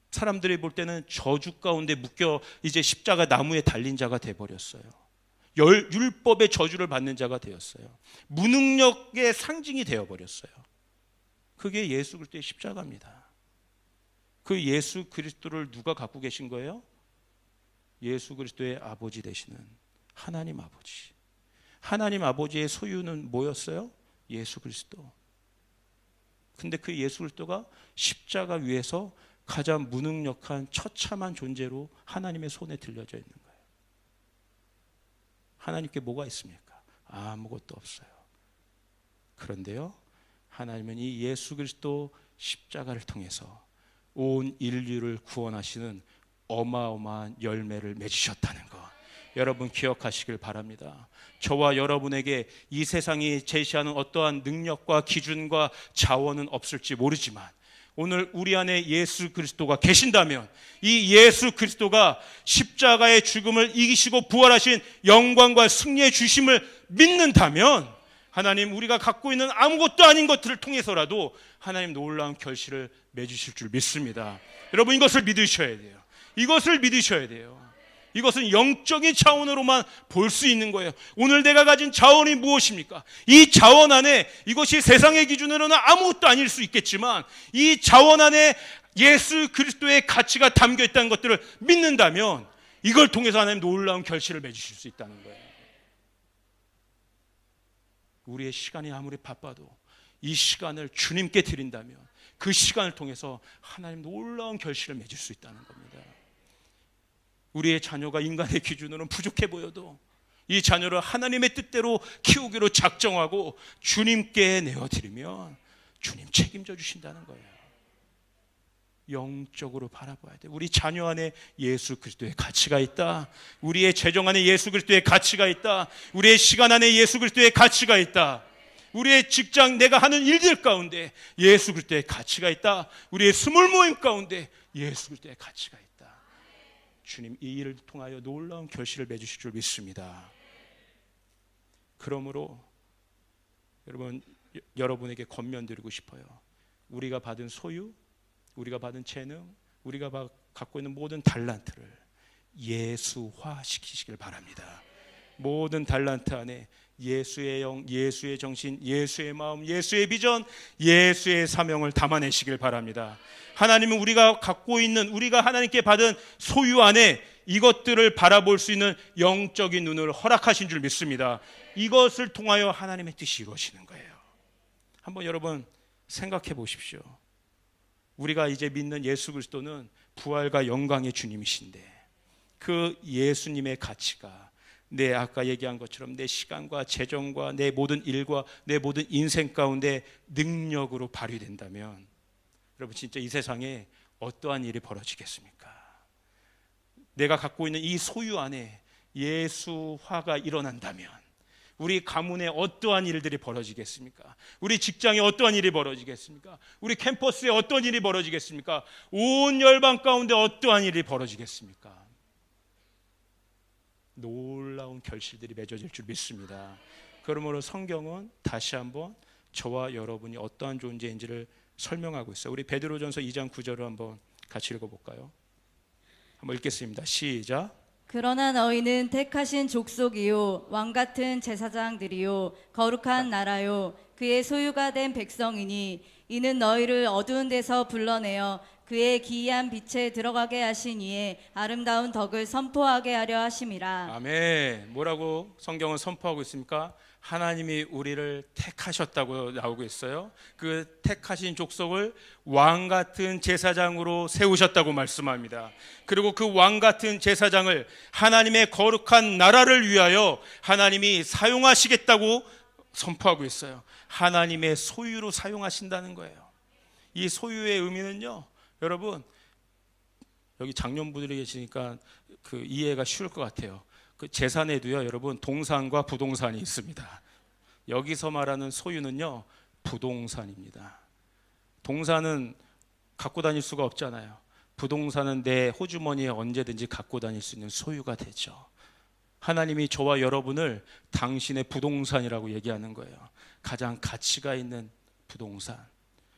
사람들이 볼 때는 저주 가운데 묶여 이제 십자가 나무에 달린 자가 돼버렸어요. 율법의 저주를 받는 자가 되었어요. 무능력의 상징이 되어버렸어요. 그게 예수 그리스도의 십자가입니다. 그 예수 그리스도를 누가 갖고 계신 거예요? 예수 그리스도의 아버지 되시는 하나님 아버지. 하나님 아버지의 소유는 뭐였어요? 예수 그리스도. 근데 그 예수 그리스도가 십자가 위에서 가장 무능력한 처참한 존재로 하나님의 손에 들려져 있는 거예요. 하나님께 뭐가 있습니까? 아무것도 없어요. 그런데요, 하나님은 이 예수 그리스도 십자가를 통해서 온 인류를 구원하시는 어마어마한 열매를 맺으셨다는 것, 여러분 기억하시길 바랍니다. 저와 여러분에게 이 세상이 제시하는 어떠한 능력과 기준과 자원은 없을지 모르지만 오늘 우리 안에 예수 그리스도가 계신다면, 이 예수 그리스도가 십자가의 죽음을 이기시고 부활하신 영광과 승리의 주심을 믿는다면 하나님, 우리가 갖고 있는 아무것도 아닌 것들을 통해서라도 하나님 놀라운 결실을 맺으실 줄 믿습니다. 여러분, 이것을 믿으셔야 돼요. 이것을 믿으셔야 돼요. 이것은 영적인 차원으로만 볼 수 있는 거예요. 오늘 내가 가진 자원이 무엇입니까? 이 자원 안에, 이것이 세상의 기준으로는 아무것도 아닐 수 있겠지만 이 자원 안에 예수 그리스도의 가치가 담겨 있다는 것들을 믿는다면 이걸 통해서 하나님 놀라운 결실을 맺으실 수 있다는 거예요. 우리의 시간이 아무리 바빠도 이 시간을 주님께 드린다면 그 시간을 통해서 하나님 놀라운 결실을 맺을 수 있다는 겁니다. 우리의 자녀가 인간의 기준으로는 부족해 보여도 이 자녀를 하나님의 뜻대로 키우기로 작정하고 주님께 내어드리면 주님 책임져 주신다는 거예요. 영적으로 바라봐야 돼. 우리 자녀 안에 예수 그리스도의 가치가 있다. 우리의 재정 안에 예수 그리스도의 가치가 있다. 우리의 시간 안에 예수 그리스도의 가치가 있다. 우리의 직장, 내가 하는 일들 가운데 예수 그리스도의 가치가 있다. 우리의 스몰 모임 가운데 예수 그리스도의 가치가 있다. 주님, 이 일을 통하여 놀라운 결실을 맺으실 줄 믿습니다. 그러므로 여러분에게 권면드리고 싶어요. 우리가 받은 소유, 우리가 받은 재능, 우리가 갖고 있는 모든 달란트를 예수화 시키시길 바랍니다. 모든 달란트 안에 예수의 영, 예수의 정신, 예수의 마음, 예수의 비전, 예수의 사명을 담아내시길 바랍니다. 하나님은 우리가 갖고 있는, 우리가 하나님께 받은 소유 안에 이것들을 바라볼 수 있는 영적인 눈을 허락하신 줄 믿습니다. 이것을 통하여 하나님의 뜻이 이루어지는 거예요. 한번 여러분 생각해 보십시오. 우리가 이제 믿는 예수 그리스도는 부활과 영광의 주님이신데, 그 예수님의 가치가 내 아까 얘기한 것처럼 내 시간과 재정과 내 모든 일과 내 모든 인생 가운데 능력으로 발휘된다면, 여러분 진짜 이 세상에 어떠한 일이 벌어지겠습니까? 내가 갖고 있는 이 소유 안에 예수화가 일어난다면 우리 가문에 어떠한 일들이 벌어지겠습니까? 우리 직장에 어떠한 일이 벌어지겠습니까? 우리 캠퍼스에 어떤 일이 벌어지겠습니까? 온 열방 가운데 어떠한 일이 벌어지겠습니까? 놀라운 결실들이 맺어질 줄 믿습니다. 그러므로 성경은 다시 한번 저와 여러분이 어떠한 존재인지를 설명하고 있어요. 우리 베드로전서 2장 9절을 한번 같이 읽어볼까요? 한번 읽겠습니다. 시작. 그러나 너희는 택하신 족속이요 왕같은 제사장들이요 거룩한 나라요 그의 소유가 된 백성이니 이는 너희를 어두운 데서 불러내어 그의 기이한 빛에 들어가게 하신 이의 아름다운 덕을 선포하게 하려 하심이라. 아멘. 뭐라고 성경은 선포하고 있습니까? 하나님이 우리를 택하셨다고 나오고 있어요. 그 택하신 족속을 왕같은 제사장으로 세우셨다고 말씀합니다. 그리고 그 왕같은 제사장을 하나님의 거룩한 나라를 위하여 하나님이 사용하시겠다고 선포하고 있어요. 하나님의 소유로 사용하신다는 거예요. 이 소유의 의미는요, 여러분 여기 장년분들이 계시니까 그 이해가 쉬울 것 같아요. 그 재산에도요, 여러분 동산과 부동산이 있습니다. 여기서 말하는 소유는요, 부동산입니다. 동산은 갖고 다닐 수가 없잖아요. 부동산은 내 호주머니에 언제든지 갖고 다닐 수 있는 소유가 되죠. 하나님이 저와 여러분을 당신의 부동산이라고 얘기하는 거예요. 가장 가치가 있는 부동산.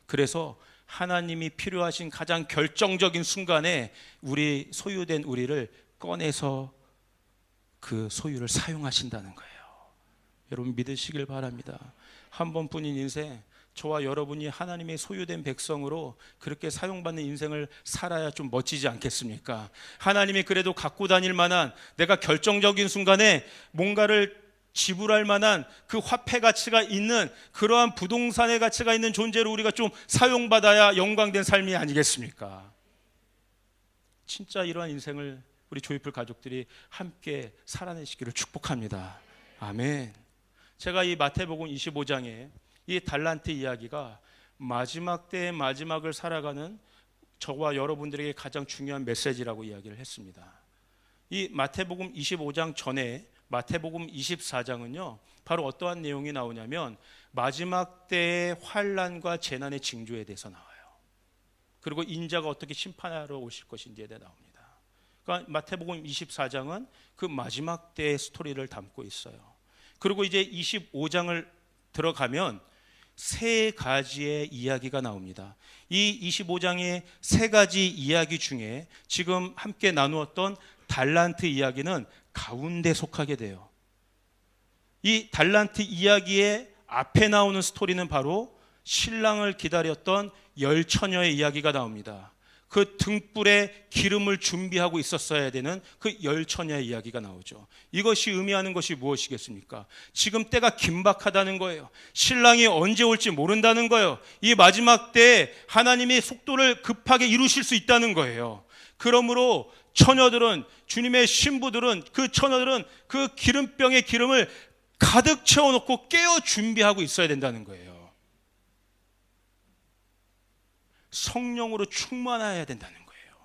그래서 하나님이 필요하신 가장 결정적인 순간에 우리 소유된 우리를 꺼내서 그 소유를 사용하신다는 거예요. 여러분 믿으시길 바랍니다. 한 번뿐인 인생, 저와 여러분이 하나님의 소유된 백성으로 그렇게 사용받는 인생을 살아야 좀 멋지지 않겠습니까? 하나님이 그래도 갖고 다닐 만한, 내가 결정적인 순간에 뭔가를 지불할 만한 그 화폐 가치가 있는 그러한 부동산의 가치가 있는 존재로 우리가 좀 사용받아야 영광된 삶이 아니겠습니까? 진짜 이러한 인생을 우리 조이풀 가족들이 함께 살아내시기를 축복합니다. 아멘. 제가 이 마태복음 25장에 이 달란트 이야기가 마지막 때의 마지막을 살아가는 저와 여러분들에게 가장 중요한 메시지라고 이야기를 했습니다. 이 마태복음 25장 전에 마태복음 24장은요, 바로 어떠한 내용이 나오냐면 마지막 때의 환난과 재난의 징조에 대해서 나와요. 그리고 인자가 어떻게 심판하러 오실 것인지에 대해 나옵니다. 그러니까 마태복음 24장은 그 마지막 때의 스토리를 담고 있어요. 그리고 이제 25장을 들어가면 세 가지의 이야기가 나옵니다. 이 25장의 세 가지 이야기 중에 지금 함께 나누었던 달란트 이야기는 가운데 속하게 돼요. 이 달란트 이야기의 앞에 나오는 스토리는 바로 신랑을 기다렸던 열 처녀의 이야기가 나옵니다. 그 등불에 기름을 준비하고 있었어야 되는 그 열 처녀의 이야기가 나오죠. 이것이 의미하는 것이 무엇이겠습니까? 지금 때가 긴박하다는 거예요. 신랑이 언제 올지 모른다는 거예요. 이 마지막 때에 하나님이 속도를 급하게 이루실 수 있다는 거예요. 그러므로 처녀들은, 주님의 신부들은, 그 처녀들은 그 기름병에 기름을 가득 채워놓고 깨어 준비하고 있어야 된다는 거예요. 성령으로 충만해야 된다는 거예요.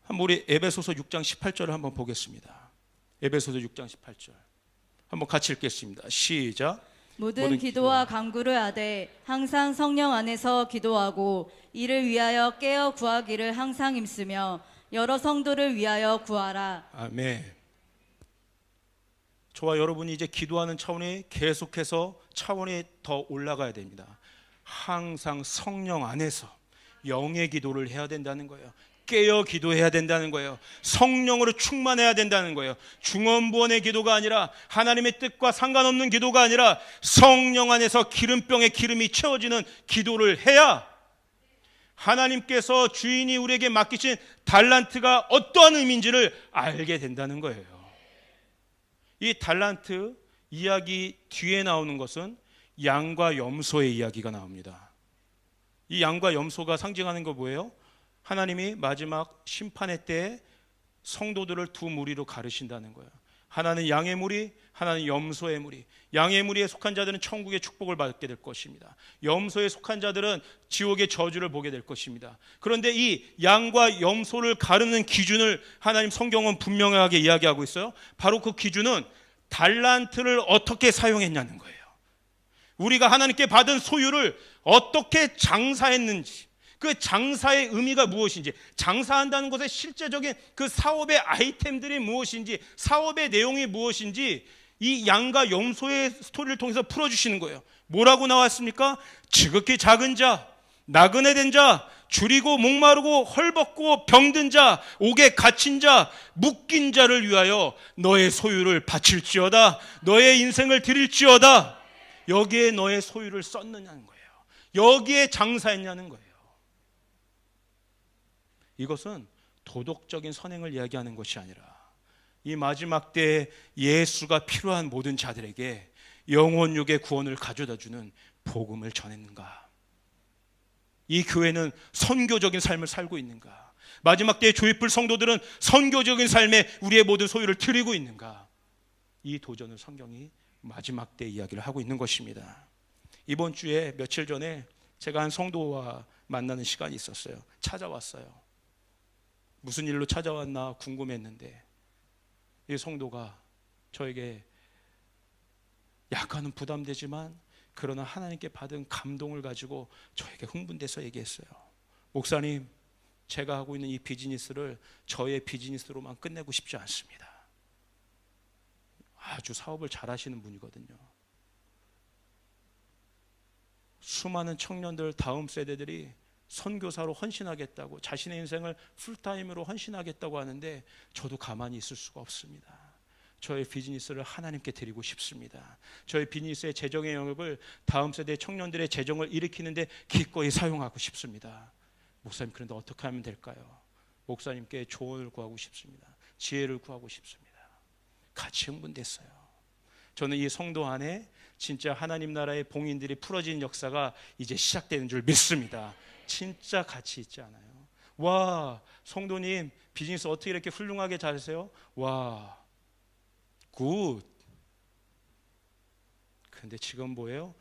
한번 우리 에베소서 6장 18절을 한번 보겠습니다. 에베소서 6장 18절 한번 같이 읽겠습니다. 시작. 모든 기도와 간구를 하되 항상 성령 안에서 기도하고 이를 위하여 깨어 구하기를 항상 힘쓰며 여러 성도를 위하여 구하라. 아멘. 저와 여러분이 이제 기도하는 차원이 계속해서 차원이 더 올라가야 됩니다. 항상 성령 안에서 영의 기도를 해야 된다는 거예요. 깨어 기도해야 된다는 거예요. 성령으로 충만해야 된다는 거예요. 중언부언의 기도가 아니라, 하나님의 뜻과 상관없는 기도가 아니라 성령 안에서 기름병에 기름이 채워지는 기도를 해야 하나님께서 주인이 우리에게 맡기신 달란트가 어떠한 의미인지를 알게 된다는 거예요. 이 달란트 이야기 뒤에 나오는 것은 양과 염소의 이야기가 나옵니다. 이 양과 염소가 상징하는 거 뭐예요? 하나님이 마지막 심판의 때에 성도들을 두 무리로 가르신다는 거예요. 하나는 양의 무리, 하나는 염소의 무리. 양의 무리에 속한 자들은 천국의 축복을 받게 될 것입니다. 염소에 속한 자들은 지옥의 저주를 보게 될 것입니다. 그런데 이 양과 염소를 가르는 기준을 하나님 성경은 분명하게 이야기하고 있어요. 바로 그 기준은 달란트를 어떻게 사용했냐는 거예요. 우리가 하나님께 받은 소유를 어떻게 장사했는지, 그 장사의 의미가 무엇인지, 장사한다는 것의 실제적인 그 사업의 아이템들이 무엇인지, 사업의 내용이 무엇인지 이 양과 염소의 스토리를 통해서 풀어주시는 거예요. 뭐라고 나왔습니까? 지극히 작은 자, 나그네 된 자, 줄이고 목마르고 헐벗고 병든 자, 옥에 갇힌 자, 묶인 자를 위하여 너의 소유를 바칠지어다, 너의 인생을 드릴지어다. 여기에 너의 소유를 썼느냐는 거예요. 여기에 장사했냐는 거예요. 이것은 도덕적인 선행을 이야기하는 것이 아니라 이 마지막 때에 예수가 필요한 모든 자들에게 영혼육의 구원을 가져다주는 복음을 전했는가? 이 교회는 선교적인 삶을 살고 있는가? 마지막 때의 조이풀 성도들은 선교적인 삶에 우리의 모든 소유를 드리고 있는가? 이 도전을 성경이 마지막 때 이야기를 하고 있는 것입니다. 이번 주에 며칠 전에 제가 한 성도와 만나는 시간이 있었어요. 찾아왔어요. 무슨 일로 찾아왔나 궁금했는데 이 성도가 저에게 약간은 부담되지만 그러나 하나님께 받은 감동을 가지고 저에게 흥분돼서 얘기했어요. 목사님, 제가 하고 있는 이 비즈니스를 저의 비즈니스로만 끝내고 싶지 않습니다. 아주 사업을 잘 하시는 분이거든요. 수많은 청년들, 다음 세대들이 선교사로 헌신하겠다고, 자신의 인생을 풀타임으로 헌신하겠다고 하는데 저도 가만히 있을 수가 없습니다. 저의 비즈니스를 하나님께 드리고 싶습니다. 저의 비즈니스의 재정의 영역을 다음 세대 청년들의 재정을 일으키는데 기꺼이 사용하고 싶습니다. 목사님, 그런데 어떻게 하면 될까요? 목사님께 조언을 구하고 싶습니다. 지혜를 구하고 싶습니다. 같이 흥분됐어요. 저는 이 성도 안에 진짜 하나님 나라의 봉인들이 풀어진 역사가 이제 시작되는 줄 믿습니다. 진짜 가치 있지 않아요? 와, 성도님 비즈니스 어떻게 이렇게 훌륭하게 잘하세요? 와, 굿. 그런데 지금 뭐예요?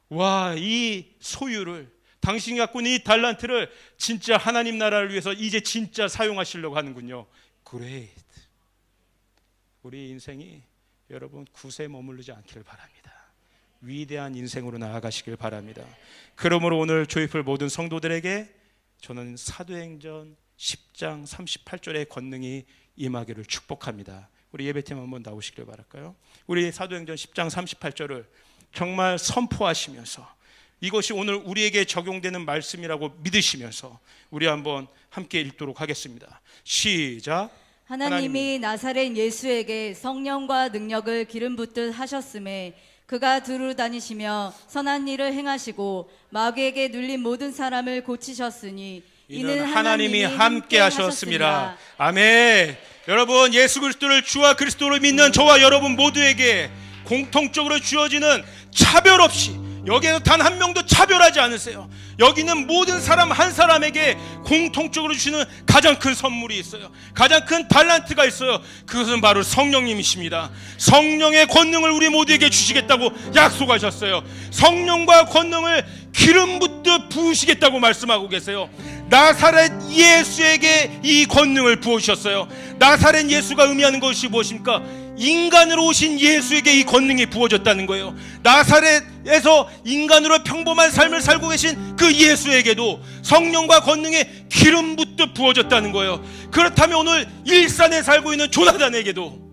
와, 이 소유를, 당신이 갖고 있는 이 달란트를 진짜 하나님 나라를 위해서 이제 진짜 사용하시려고 하는군요. 그레이트. 우리 인생이 여러분 굿에 머무르지 않기를 바랍니다. 위대한 인생으로 나아가시길 바랍니다. 그러므로 오늘 조이풀 모든 성도들에게 저는 사도행전 10장 38절의 권능이 임하기를 축복합니다. 우리 예배팀 한번 나오시길 바랄까요? 우리 사도행전 10장 38절을 정말 선포하시면서 이것이 오늘 우리에게 적용되는 말씀이라고 믿으시면서 우리 한번 함께 읽도록 하겠습니다. 시작. 하나님이 나사렛 예수에게 성령과 능력을 기름 붓듯 하셨음에 그가 두루 다니시며 선한 일을 행하시고 마귀에게 눌린 모든 사람을 고치셨으니 이는 하나님이 함께 하셨습니다. 아멘. 여러분, 예수 그리스도를 주와 그리스도를 믿는 저와 여러분 모두에게 공통적으로 주어지는 차별 없이, 여기에서 단 한 명도 차별하지 않으세요. 여기는 모든 사람 한 사람에게 공통적으로 주시는 가장 큰 선물이 있어요. 가장 큰 달란트가 있어요. 그것은 바로 성령님이십니다. 성령의 권능을 우리 모두에게 주시겠다고 약속하셨어요. 성령과 권능을 기름 붓듯 부으시겠다고 말씀하고 계세요. 나사렛 예수에게 이 권능을 부으셨어요. 나사렛 예수가 의미하는 것이 무엇입니까? 인간으로 오신 예수에게 이 권능이 부어졌다는 거예요. 나사렛에서 인간으로 평범한 삶을 살고 계신 그 예수에게도 성령과 권능의 기름 붓듯 부어졌다는 거예요. 그렇다면 오늘 일산에 살고 있는 조나단에게도,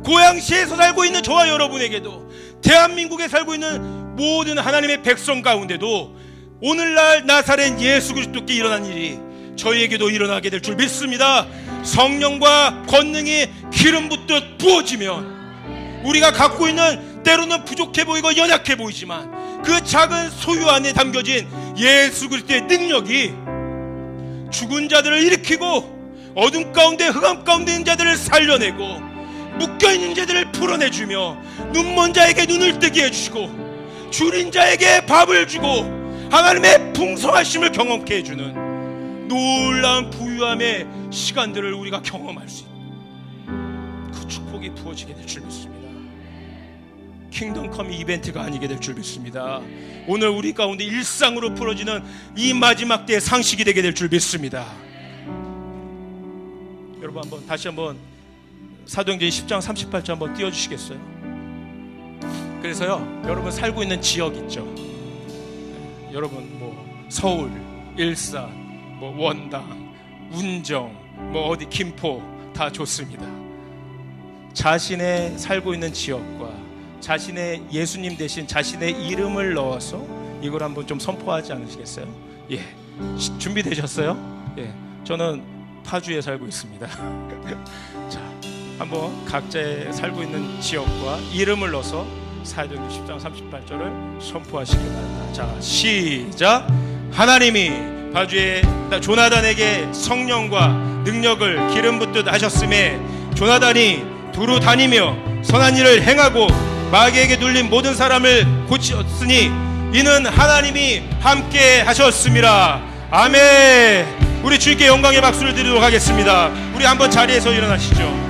고양시에서 살고 있는 저와 여러분에게도, 대한민국에 살고 있는 모든 하나님의 백성 가운데도 오늘날 나사렛 예수 그리스도께 일어난 일이 저희에게도 일어나게 될 줄 믿습니다. 성령과 권능이 기름 붓듯 부어지면 우리가 갖고 있는 때로는 부족해 보이고 연약해 보이지만 그 작은 소유 안에 담겨진 예수 그리스도의 능력이 죽은 자들을 일으키고 어둠 가운데 흑암 가운데 있는 자들을 살려내고 묶여있는 자들을 풀어내주며 눈먼 자에게 눈을 뜨게 해주시고 줄인 자에게 밥을 주고 하나님의 풍성하심을 경험케 해주는 놀라운 부유함의 시간들을 우리가 경험할 수 있는 그 축복이 부어지게 될 줄 믿습니다. 킹덤 커밍 이벤트가 아니게 될 줄 믿습니다. 오늘 우리 가운데 일상으로 풀어지는 이 마지막 때의 상식이 되게 될 줄 믿습니다. 여러분 다시 한번 사도행전 10장 38절 한번 띄워주시겠어요? 그래서요, 여러분 살고 있는 지역 있죠? 여러분 서울, 일산, 원당, 운정, 어디 김포 다 좋습니다. 자신의 살고 있는 지역과 자신의 예수님 대신 자신의 이름을 넣어서 이걸 한번 좀 선포하지 않으시겠어요? 예, 준비되셨어요? 예, 저는 파주에 살고 있습니다. 자, 한번 각자의 살고 있는 지역과 이름을 넣어서 사도행전 10장 38절을 선포하시기 바랍니다. 자, 시작. 하나님이 파주의 조나단에게 성령과 능력을 기름 붓듯 하셨음에 조나단이 두루 다니며 선한 일을 행하고 마귀에게 눌린 모든 사람을 고치었으니 이는 하나님이 함께 하셨습니다. 아멘. 우리 주님께 영광의 박수를 드리도록 하겠습니다. 우리 한번 자리에서 일어나시죠.